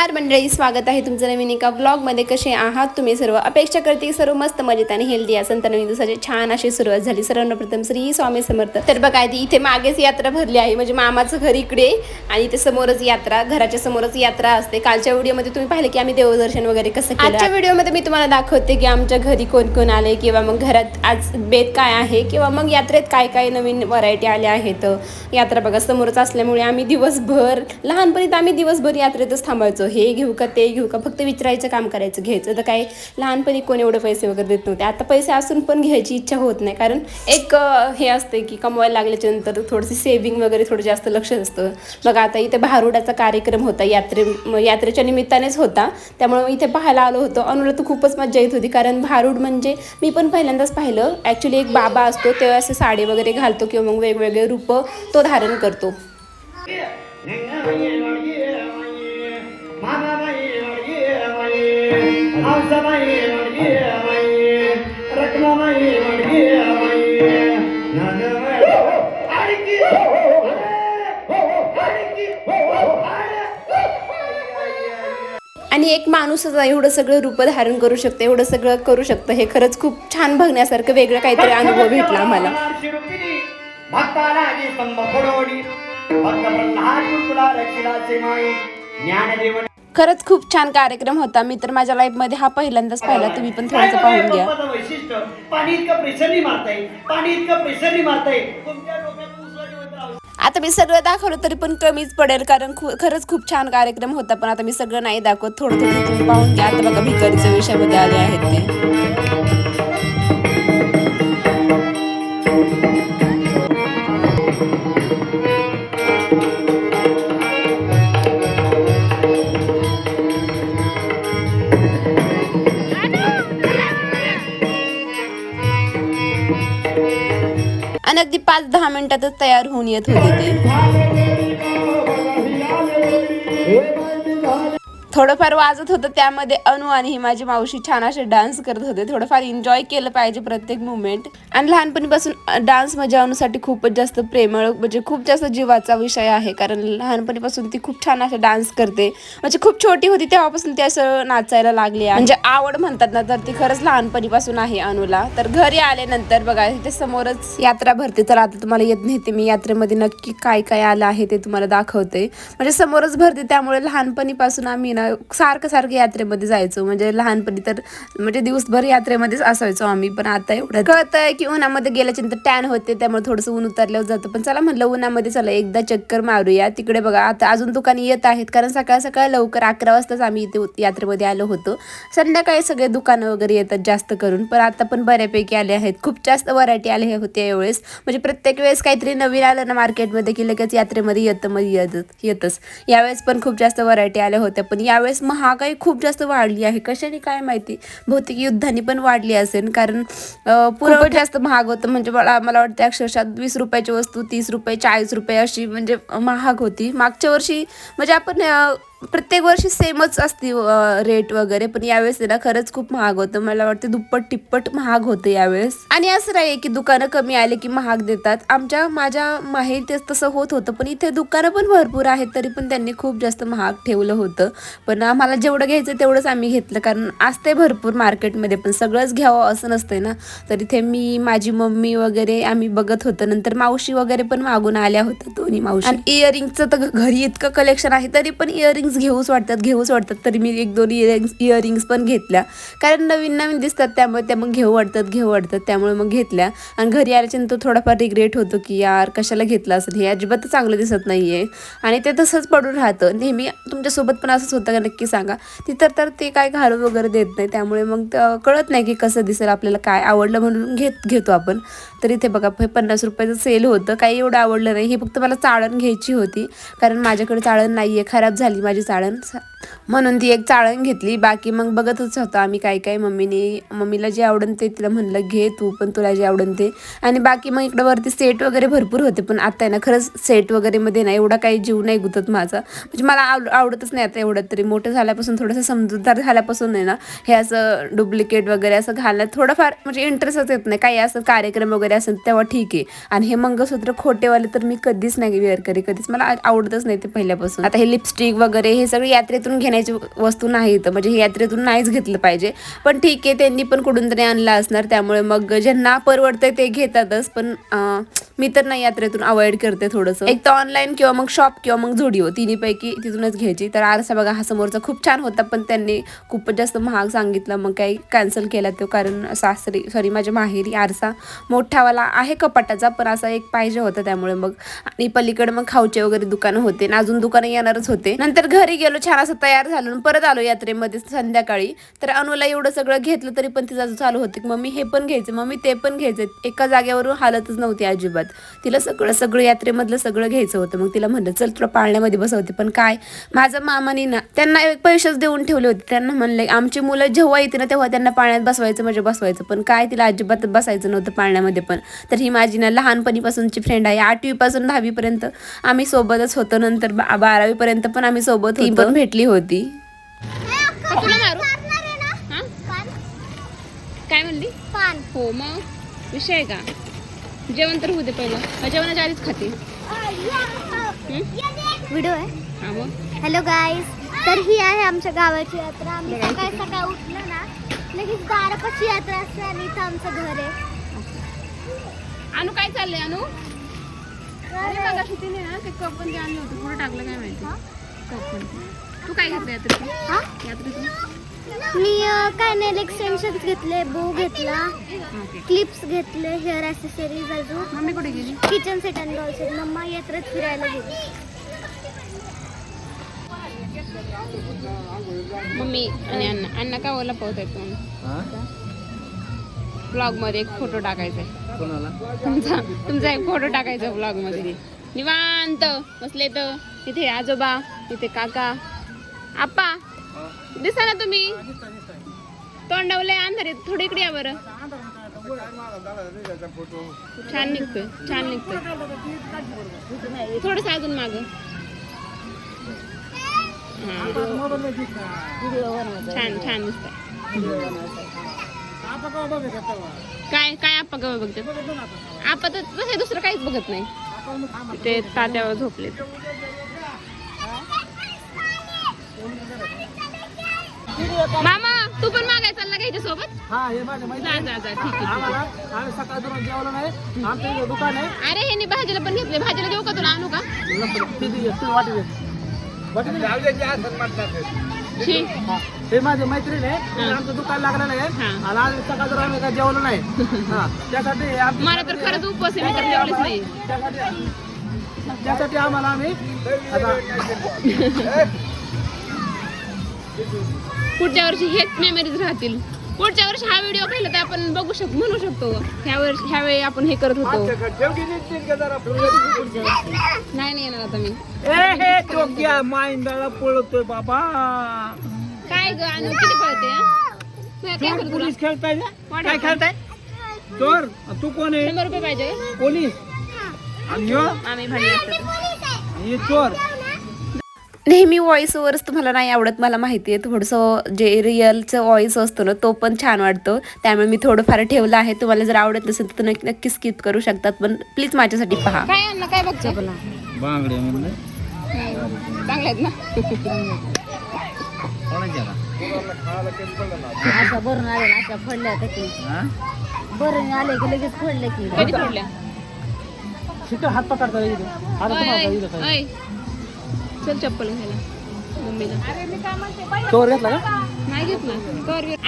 नमस्कार मंडळी, स्वागत आहे तुमचं नवीन एका व्लॉगमध्ये. कसे आहात तुम्ही सर्व? अपेक्षा करते सर्व मस्त मजेत आणि हेल्दी असेल. तर नवीन दिवसाची छान अशी सुरुवात झाली. सर्वांना प्रथम श्री स्वामी समर्थ. तर बघा इथे मागेच यात्रा भरली आहे, म्हणजे मामाचं घर इकडे आणि इथे समोरच यात्रा, घराच्या समोरच यात्रा असते. कालच्या व्हिडिओमध्ये तुम्ही पाहिले की आम्ही देवदर्शन वगैरे कसं केलं. आजच्या व्हिडिओमध्ये मी तुम्हाला दाखवते की आमच्या घरी कोण कोण आले, किंवा मग घरात आज बेत काय आहे, किंवा मग यात्रेत काय काय नवीन व्हरायटी आल्या आहेत. यात्रा बघा समोरच असल्यामुळे आम्ही दिवसभर, लहानपणी आम्ही दिवसभर यात्रेतच थांबायचो. हे घेऊ का ते घेऊ का, फक्त विचारायचं काम करायचं, घ्यायचं. तर काय लहानपणी कोण एवढे पैसे वगैरे देत नव्हते. आता पैसे असून पण घ्यायची इच्छा होत नाही, कारण एक हे असते की कमवायला लागल्याच्या नंतर थोडीशी सेव्हिंग वगैरे थोडं जास्त लक्ष असतं. बघा आता इथे भारुडाचा कार्यक्रम होता, यात्रेच्या निमित्तानेच होता, त्यामुळे इथे पाहायला आलो होतो. अनुला तर खूपच मजा येत होती, कारण भारूड म्हणजे मी पण पहिल्यांदाच पाहिलं. ॲक्च्युली एक बाबा असतो, तेव्हा असे साडी वगैरे घालतो किंवा मग वेगवेगळे रूप तो धारण करतो. आणि एक माणूसच एवढं सगळं रूप धारण करू शकतं, एवढं सगळं करू शकतं, हे खरंच खूप छान बघण्यासारखं वेगळं काहीतरी अनुभव भेटला आम्हाला. खरंच खूप छान कार्यक्रम होता. मी तर माझ्या लाईफ मध्ये हा पहिल्यांदाच पाहिला. तुम्ही पण थोडंसं पाहून घ्या. आता मी सगळं दाखवलं तरी पण कमीच पडेल, कारण खरंच खूप छान कार्यक्रम होता. पण आता मी सगळं नाही दाखवत, थोडं थोडं तुम्ही पाहून घ्या. आता बघा भिकारीच्या विषयामध्ये आले आहेत ते. आणि अगदी 5-10 मिनिटातच तयार होऊन येत होते ते. थोडंफार वाजत होतं, त्यामध्ये अनु आणि ही माझी मावशी छान असे डान्स करत होते. थोडंफार एन्जॉय केलं पाहिजे प्रत्येक मुवमेंट. आणि लहानपणीपासून डान्स म्हणजे अनुसाठी खूपच जास्त प्रेमळ, म्हणजे खूप जास्त जीवाचा विषय आहे, कारण लहानपणीपासून ती खूप छान असं डान्स करते. म्हणजे खूप छोटी होती तेव्हापासून ती असं नाचायला लागली, म्हणजे आवड म्हणतात ना, तर ती खरंच लहानपणीपासून आहे अनुला. तर घरी आल्यानंतर बघा इथे समोरच यात्रा भरते. तर आता तुम्हाला येत नाही मी यात्रेमध्ये नक्की काय काय आलं आहे ते तुम्हाला दाखवते. म्हणजे समोरच भरते, त्यामुळे लहानपणीपासून आम्ही सारखं यात्रेमध्ये जायचो. म्हणजे लहानपणी तर म्हणजे दिवसभर यात्रेमध्येच असायचो आम्ही. पण आता एवढं कळतंय की उन्हामध्ये गेल्याच्या नंतर टॅन होते, त्यामुळे थोडंसं ऊन उतरल्यावर जातं. पण चला म्हणलं उन्हामध्ये चला एकदा चक्कर मारूया. तिकडे बघा आता अजून दुकाने येत आहेत, कारण सकाळ लवकर 11 वाजताच आम्ही इथे यात्रेमध्ये आलो होतो. संध्याकाळी सगळे दुकानं वगैरे येतात जास्त करून, पण आता पण बऱ्यापैकी आले आहेत. खूप जास्त व्हरायटी आले होते यावेळेस. म्हणजे प्रत्येक वेळेस काहीतरी नवीन आलं ना मार्केटमध्ये की लगेच यात्रेमध्ये येतच. यावेळेस पण खूप जास्त व्हरायटी आल्या होत्या. पण यावेळेस महागाई खूप जास्त वाढली आहे. कशाने काय माहिती, बहुतेक युद्धाने पण वाढली असेल, कारण खूप जास्त महाग होतं. म्हणजे मला वाटतं अक्षरशः 20 रुपयाची वस्तू 30 रुपये 40 रुपये अशी म्हणजे महाग होती. मागच्या वर्षी म्हणजे आपण प्रत्येक वर्षी सेमच असते रेट वगैरे, पण यावेळेस ना खरंच खूप महाग होतं. मला वाटतं दुप्पट टिप्पट महाग होतं यावेळेस. आणि असं नाही की दुकानं कमी आले की महाग देतात. माझ्या माहेरी ते तसं होतं, पण इथे दुकानं पण भरपूर आहेत, तरी पण त्यांनी खूप जास्त महाग ठेवलं होतं. पण आम्हाला जेवढं घ्यायचं तेवढंच आम्ही घेतलं, कारण असते भरपूर मार्केटमध्ये, पण सगळंच घ्यावं असं नसतंय ना. तर इथे मी, माझी मम्मी वगैरे आम्ही बघत होतो. नंतर मावशी वगैरे पण मागून आल्या होत्या, दोन्ही मावशी. आणि इयरिंगचं तर घरी इतकं कलेक्शन आहे, तरी पण इयरिंग्स घेऊच वाटतात. तरी मी 1-2 इयरिंग्स पण घेतल्या, कारण नवीन दिसतात, त्यामुळे त्या मग घेऊ वाटतात, त्यामुळे मग घेतल्या. आणि घरी आल्याच्यानंतर थोडाफार रिग्रेट होतो की यार कशाला घेतलं असेल, हे अजिबात चांगलं दिसत नाहीये. आणि ते तसंच पडून राहतं नेहमी. तुमच्यासोबत पण असंच होतं का नक्की सांगा. तिथं तर ते काय घालू वगैरे देत नाही, त्यामुळे मग कळत नाही की कसं दिसेल, आपल्याला काय आवडलं म्हणून घेतो आपण. तर इथे बघा 50 रुपयाचं सेल होतं. काही एवढं आवडलं नाही. हे फक्त मला चाळण घ्यायची होती, कारण माझ्याकडे चाळण नाहीये, खराब झाली माझी चाळण, म्हणून ती एक चाळण घेतली. बाकी मग बघतच होतो आम्ही काय मम्मीला जे आवडन ते तिला म्हणलं घे तू पण, तुला जे आवडन ते. आणि बाकी मग इकडं वरती सेट वगैरे भरपूर होते, पण आता आहे ना खरंच सेट वगैरे मध्ये ना एवढा काही जीव नाही गुतत माझा. म्हणजे मला आवडतच नाही आता एवढं. तरी मोठं झाल्यापासून, थोडंसं समजूतदार झाल्यापासून आहे ना, हे असं डुप्लिकेट वगैरे असं घालण्यात थोडंफार म्हणजे इंटरेस्टच येत नाही. काही असं कार्यक्रम वगैरे असेल तेव्हा ठीक आहे. आणि हे मंगळसूत्र खोटेवाले तर मी कधीच नाही वेअर कधीच मला आवडतच नाही ते पहिल्यापासून. आता हे लिपस्टिक वगैरे कपडे हे सगळे यात्रेतून घेण्याची वस्तू नाहीत, म्हणजे हे यात्रेतून नाहीच घेतलं पाहिजे. पण ठीक आहे, त्यांनी पण कुठून तरी आणला असणार, त्यामुळे मग ज्यांना परवडतंय ते घेतातच. पण मी तर नाही, यात्रेतून अवॉइड करते थोडंसं. एक तर ऑनलाईन किंवा मग शॉप किंवा मग झुडिओ तिन्हीपैकी तिथूनच घ्यायची. तर आरसा बघा हा समोरचा खूप छान होता, पण त्यांनी खूपच जास्त महाग सांगितलं, मग काही कॅन्सल केला तो. कारण सॉरी माझ्या माहेरी आरसा मोठावाला आहे कपाटाचा, पण असा एक पाहिजे होता, त्यामुळे मग. आणि पलीकडे मग खाऊचे वगैरे दुकानं होते आणि अजून दुकानं येणारच होते. नंतर घरी गेलो, छान असं तयार झालो, परत आलो यात्रेमध्ये संध्याकाळी. तर अनुला एवढं सगळं घेतलं तरी पण तिचं चालू होते, मम्मी हे पण घ्यायचं, मम्मी ते पण घ्यायचं. एका जागेवरून हालतच नव्हती अजिबात. तिला सगळं यात्रेमधलं सगळं घ्यायचं होतं. मग तिला म्हणलं चल तुला पाळण्यामध्ये बसवते. पण काय, माझ्या मामानी ना त्यांना पैसेच देऊन ठेवले होते. त्यांना म्हणले आमची मुलं जेव्हा येते ना तेव्हा त्यांना पाळण्यात बसवायचं, म्हणजे बसवायचं. पण काय, तिला अजिबात बसायचं नव्हतं पाळण्यामध्ये पण. तर ही माझी ना लहानपणीपासूनची फ्रेंड आहे. 8वी पासून 10वी पर्यंत आम्ही सोबतच होतो. नंतर 12वी पर्यंत पण आम्ही सोबत होतो. ती पण भेटली होती. काय म्हणली? पान. हो, मग विषय आहे का? जेवण तर होऊ दे पहिलं, जेवणाच्या आधीच खाते. व्हिडिओ आहे. हॅलो गाईज, तर ही आहे आमच्या गावाची यात्रा. आम्ही सकाळी उठलो ना लगेच दारापाशी यात्रा असते आणि इथं आमचं घर आहे. अनु काय चाललंय? अनु बघा तिने ना ते कप पण आणलं होतं, पुढे टाकलं काय माहिती. कप पण तू काय घेतलं यात्रेतून? मी काय नेल एक्सटेन्शन्स घेतले, बो घेतला, क्लिप्स घेतले, हेअर ॲक्सेसरीज. अजून मम्मी कुठे गेली? Kitchen set and doll set. मम्मा यात्रेत फिरायला गेली. मम्मी आणि अण्णा का ओला पावत आहेत? ब्लॉग मध्ये एक फोटो टाकायचा आहे तुमचा एक फोटो टाकायचा ब्लॉग मध्ये. निवांत बसले तर तिथे आजोबा, तिथे काका, आप्पा दिसा ना तुम्ही. तोंडावले अंधारे, थोडे इकडे या बरं. छान निघतोय, छान निघतोय. थोडस अजून माग. छान छान दिसतंय. काय काय आप्पा गवा बघते? आप्पा तर तसे दुसरं काहीच बघत नाही. ते तात्यावर झोपले. मामा तू पण मागाय चालला घ्यायच्या सोबत? जा ठीक आहे. अरे हे भाजीला पण घेतले. भाजीला देऊ का तुला? आणू का? हे माझे मैत्रीण आहे, आमचं दुकान लागलेलं आहे आणि आज सकाळ जर आम्ही काय जेवलो नाही त्यासाठी मला तर खरंच उपवास आहे, मी तर जेवलेच नाही. त्यासाठी आम्हाला आम्ही पुढच्या वर्षी हेच मेमरीज राहतील. पुढच्या वर्षी हा व्हिडिओ पाहिला तर आपण म्हणू शकतो ह्यावेळी आपण हे करत होतो. नाही येणार आता मी. माइंडाला पळतोय बाबा. काय ग आणू किती पळते? पोलीस खेळताय ना? काय खेळताय? चोर. तू कोण आहे? 100 रुपये पाहिजे. पोलीस आणि आम्ही भांडी असतात. चोर. नेहमी व्हॉइस ओव्हरच तुम्हाला नाही आवडत मला माहिती आहे. थोडंसं जे रिअलचं व्हॉइस असतो ना तो पण छान वाटतो, त्यामुळे मी थोडंफार ठेवलं आहे. तुम्हाला जर आवडत नसेल तर नक्की स्किप करू शकतात, पण प्लीज माझ्यासाठी पहा. काय अन्न काय बघतो? बांगडे म्हणलं चांगले आहेत ना? अशा भरून आले, अशा फोडल्या की भरून आले की लगेच फोडले की. कधी फोडल्या? हात पकडता ओय, चल चप्पल घ्यायला मम्मीला. चोर घेतला का? नाही घेतला.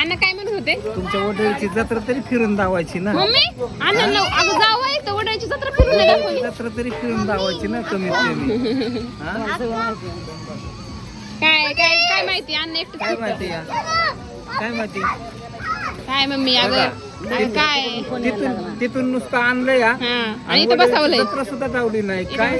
अण्णा काय म्हणत होते? तुमच्या वडिलांची जत्रा तरी फिरून दावायची ना. मम्मी अण्णा अगं जाऊ आहे तर वडायची जत्रा फिरून नाही दाखवली. जत्रा तरी फिरून दावायची ना कमीत कमी. काय काय काय माहिती? अण्णा एकटं काय माहिती या? काय माहिती? काय मम्मी अगं काय तिथून नुसतं आणलंय या आणि इथं बसवलंय. जत्रा सुद्धा दावली नाही. काय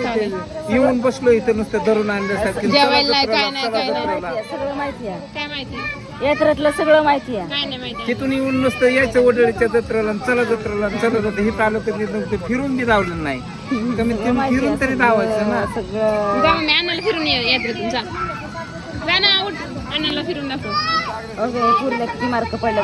येऊन बसलो इथं नुसतं धरून आणल्यासारखं. जेवायला नाही काय नाही काय नाही. सगळं माहिती आहे. काय माहिती? यात्रेतलं सगळं माहिती आहे. काय नाही माहिती. तिथून येऊन नुसतं यायचं वडळीच्या जत्रेला, चला जत्रेला चला जातं. हे आलं तर फिरून बी दावलं नाही. कमीत कमी फिरून तरी दावायचं ना. जा मम्मी अण्णाला फिरून यात्रेतून जा ना. उठ अण्णाला फिरून दाखव. किती मार्क पडले?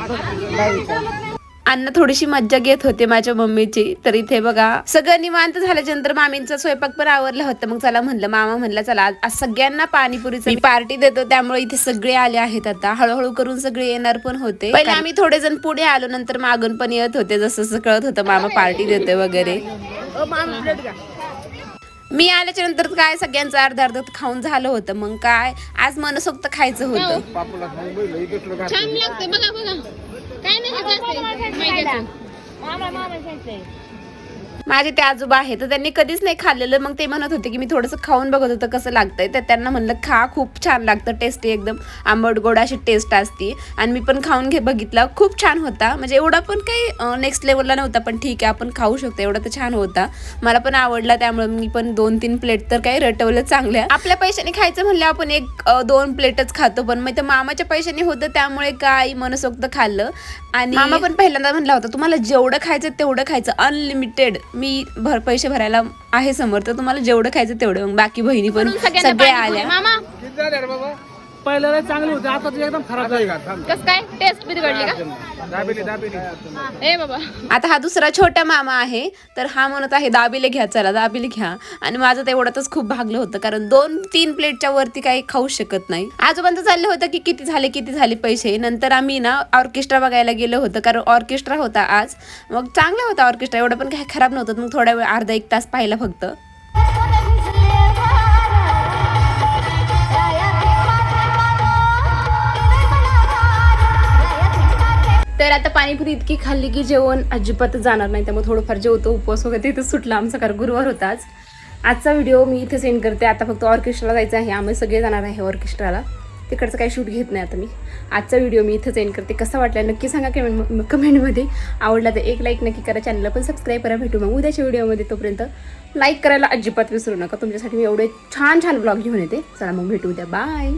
अण्णा थोडीशी मज्जा घेत होते माझ्या मम्मीची. तर इथे बघा सगळं निवांत झाल्यानंतर मामींचा स्वयंपाक पण आवरला होता. मग चला म्हणलं, मामा म्हणलं चला आज सगळ्यांना पाणीपुरीची पार्टी देतो, त्यामुळे इथे सगळे आले आहेत. आता हळूहळू करून सगळे येणार पण होते. पहिले आम्ही थोडे जण पुढे आलो, नंतर मागून पण येत होते, जसं जसं कळत होतं मामा पार्टी देतोय वगैरे. मी आल्याच्या नंतर काय सगळ्यांचं अर्धा अर्ध खाऊन झालं होतं. मग काय आज मनसोक्त खायचं होतं. छान लागते बघा बघा. काय नाही माझे ते आजोबा आहेत, तर त्यांनी कधीच नाही खाल्लेलं. मग ते म्हणत होते की मी थोडंसं खाऊन बघत होतं कसं लागतंय. तर त्यांना म्हणलं खा, खूप छान लागतं, टेस्टी एकदम आंबट गोड अशी टेस्ट असते. आणि मी पण खाऊन बघितला, खूप छान होता. म्हणजे एवढा पण काही नेक्स्ट लेवलला नव्हता, पण ठीक आहे आपण खाऊ शकतो एवढा तर छान होता. मला पण आवडला, त्यामुळे मी पण 2-3 प्लेट तर काही रटवलं चांगल्या. आपल्या पैशाने खायचं म्हणलं आपण 1-2 प्लेटच खातो, पण मग ते मामाच्या पैशाने होतं त्यामुळे काय मनसोक्त खाल्लं. आणि मामा पण पहिल्यांदा म्हणला होता तुम्हाला जेवढं खायचं तेवढं खायचं, अनलिमिटेड. मी पैसे भरायला आहे समोर, तर तुम्हाला जेवढं खायचं तेवढं. मग बाकी बहिणी पण सगळे आल्या. मामा पहिल्याला चांगले होते, आता ते एकदम खराब झाले. कस काय टेस्ट बिघडली का? ए बाबा आता हा दुसरा छोटा मामा आहे, तर हा म्हणत आहे दाबेले घ्या, चला दाबेले घ्या. आणि माझं तेवढ्यातच खूप भागलं होतं, कारण 2-3 प्लेटच्या वरती काही खाऊ शकत नाही. आजोबांचं चाललं होतं की किती झाले पैसे. नंतर आम्ही ना ऑर्केस्ट्रा बघायला गेलो होतं, कारण ऑर्केस्ट्रा होता आज. मग चांगला होता ऑर्केस्ट्रा, एवढं पण काही खराब नव्हतं. मग थोडा वेळ अर्धा-1 तास पाहिला फक्त. तर आता पाणीपुरी इतकी खाल्ली की जेवण अजिबात जाणार नाही, त्यामुळे थोडंफार जेवतो. उपवास वगैरे तिथं सुटला आमचा, कारण गुरुवार होता आज. आजचा व्हिडिओ मी इथे सेंड करते. आता फक्त ऑर्केस्ट्राला जायचं आहे, आम्ही सगळे जाणार आहे ऑर्केस्ट्राला. तिकडचं काही शूट घेत नाही आता मी. आजचा व्हिडिओ मी इथं सेंड करते. कसा वाटला नक्की सांगा कमेंटमध्ये. आवडला तर एक लाईक नक्की करा, चॅनलला पण सबस्क्राईब करा. भेटू मग उद्याच्या व्हिडिओमध्ये. तोपर्यंत लाईक करायला अजिबात विसरू नका. तुमच्यासाठी मी एवढे छान ब्लॉग घेऊन येते. चला मग भेटू उद्या. बाय.